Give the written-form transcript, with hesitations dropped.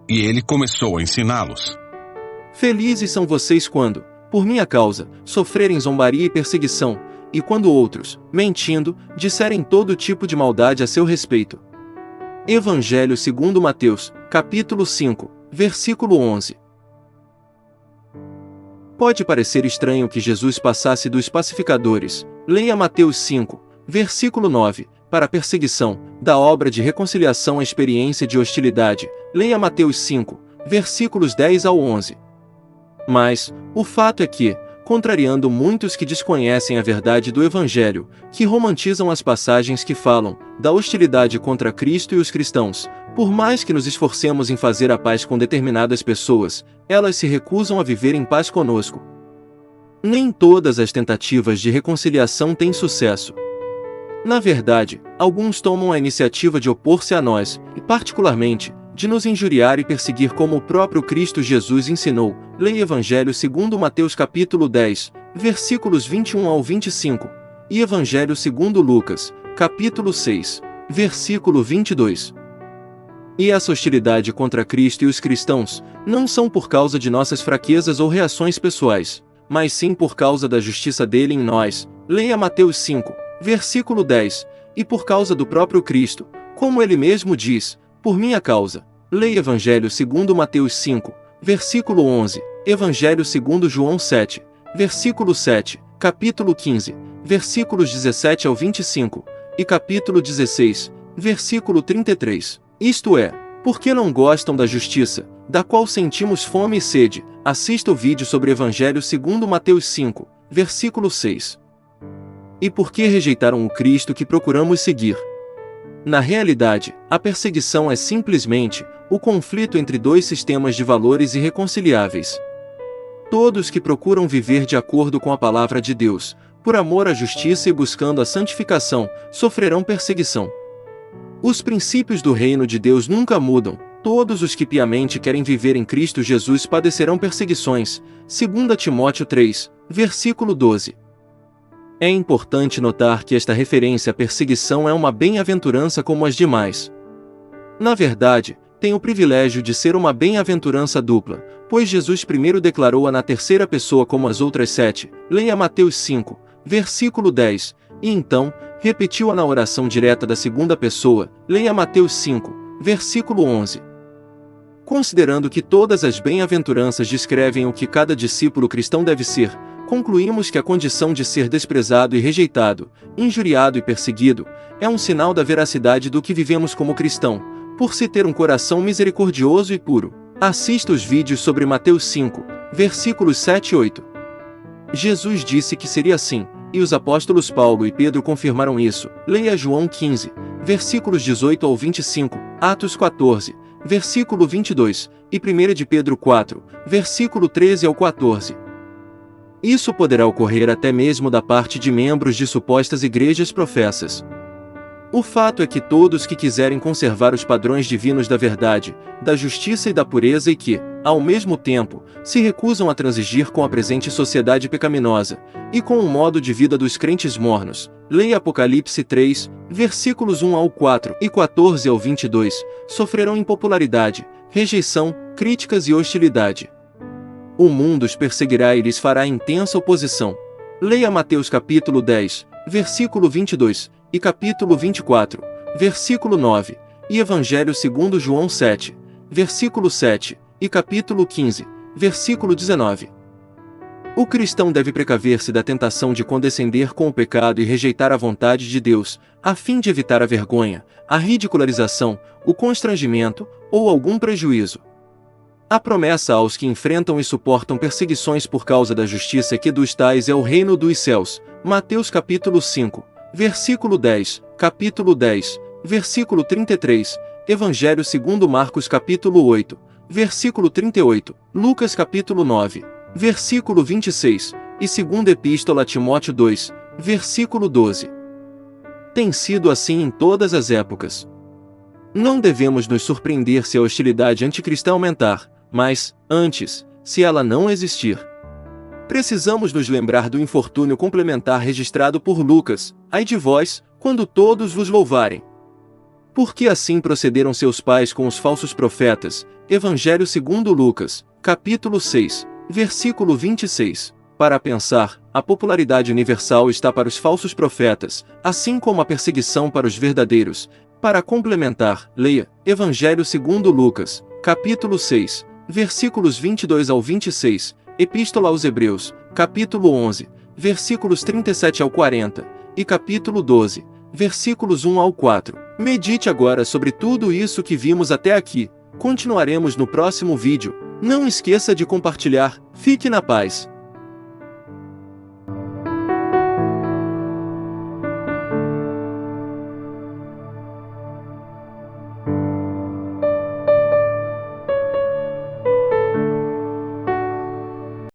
e ele começou a ensiná-los. Felizes são vocês quando, por minha causa, sofrerem zombaria e perseguição, e quando outros, mentindo, disserem todo tipo de maldade a seu respeito. Evangelho segundo Mateus, capítulo 5, versículo 11. Pode parecer estranho que Jesus passasse dos pacificadores, leia Mateus 5, versículo 9, para a perseguição, da obra de reconciliação à experiência de hostilidade, leia Mateus 5, versículos 10 ao 11. Mas, o fato é que, contrariando muitos que desconhecem a verdade do Evangelho, que romantizam as passagens que falam da hostilidade contra Cristo e os cristãos, por mais que nos esforcemos em fazer a paz com determinadas pessoas, elas se recusam a viver em paz conosco. Nem todas as tentativas de reconciliação têm sucesso. Na verdade, alguns tomam a iniciativa de opor-se a nós, e particularmente, de nos injuriar e perseguir como o próprio Cristo Jesus ensinou. Leia Evangelho segundo Mateus capítulo 10, versículos 21 ao 25, e Evangelho segundo Lucas, capítulo 6, versículo 22. E essa hostilidade contra Cristo e os cristãos não são por causa de nossas fraquezas ou reações pessoais, mas sim por causa da justiça dele em nós. Leia Mateus 5, versículo 10, e por causa do próprio Cristo, como ele mesmo diz, por minha causa. Leia Evangelho segundo Mateus 5, versículo 11, Evangelho segundo João 7, versículo 7, capítulo 15, versículos 17 ao 25, e capítulo 16, versículo 33. Isto é, porque não gostam da justiça, da qual sentimos fome e sede. Assista o vídeo sobre Evangelho segundo Mateus 5, versículo 6. E por que rejeitaram o Cristo que procuramos seguir? Na realidade, a perseguição é simplesmente o conflito entre dois sistemas de valores irreconciliáveis. Todos que procuram viver de acordo com a palavra de Deus, por amor à justiça e buscando a santificação, sofrerão perseguição. Os princípios do reino de Deus nunca mudam. Todos os que piamente querem viver em Cristo Jesus padecerão perseguições. 2 Timóteo 3, versículo 12. É importante notar que esta referência à perseguição é uma bem-aventurança como as demais. Na verdade, tem o privilégio de ser uma bem-aventurança dupla, pois Jesus primeiro declarou-a na terceira pessoa como as outras 7, leia Mateus 5, versículo 10, e então, repetiu-a na oração direta da segunda pessoa, leia Mateus 5, versículo 11. Considerando que todas as bem-aventuranças descrevem o que cada discípulo cristão deve ser, concluímos que a condição de ser desprezado e rejeitado, injuriado e perseguido, é um sinal da veracidade do que vivemos como cristão, por se ter um coração misericordioso e puro. Assista os vídeos sobre Mateus 5, versículos 7 e 8. Jesus disse que seria assim, e os apóstolos Paulo e Pedro confirmaram isso. Leia João 15, versículos 18 ao 25, Atos 14, versículo 22, e 1 de Pedro 4, versículo 13 ao 14. Isso poderá ocorrer até mesmo da parte de membros de supostas igrejas professas. O fato é que todos que quiserem conservar os padrões divinos da verdade, da justiça e da pureza e que, ao mesmo tempo, se recusam a transigir com a presente sociedade pecaminosa, e com o modo de vida dos crentes mornos, leia Apocalipse 3, versículos 1 ao 4 e 14 ao 22, sofrerão impopularidade, rejeição, críticas e hostilidade. O mundo os perseguirá e lhes fará intensa oposição. Leia Mateus capítulo 10, versículo 22, e capítulo 24, versículo 9, e Evangelho segundo João 7, versículo 7, e capítulo 15, versículo 19. O cristão deve precaver-se da tentação de condescender com o pecado e rejeitar a vontade de Deus, a fim de evitar a vergonha, a ridicularização, o constrangimento, ou algum prejuízo. A promessa aos que enfrentam e suportam perseguições por causa da justiça é que dos tais é o reino dos céus. Mateus capítulo 5, versículo 10, capítulo 10, versículo 33, Evangelho segundo Marcos capítulo 8, versículo 38, Lucas capítulo 9, versículo 26, e segunda Epístola a Timóteo 2, versículo 12. Tem sido assim em todas as épocas. Não devemos nos surpreender se a hostilidade anticristã aumentar, mas, antes, se ela não existir. Precisamos nos lembrar do infortúnio complementar registrado por Lucas: ai de vós, quando todos vos louvarem. Porque assim procederam seus pais com os falsos profetas. Evangelho segundo Lucas, capítulo 6, versículo 26. Para pensar, a popularidade universal está para os falsos profetas, assim como a perseguição para os verdadeiros. Para complementar, leia Evangelho segundo Lucas, capítulo 6, versículos 22 ao 26, Epístola aos Hebreus, capítulo 11, versículos 37 ao 40, e capítulo 12, versículos 1 ao 4. Medite agora sobre tudo isso que vimos até aqui. Continuaremos no próximo vídeo. Não esqueça de compartilhar. Fique na paz.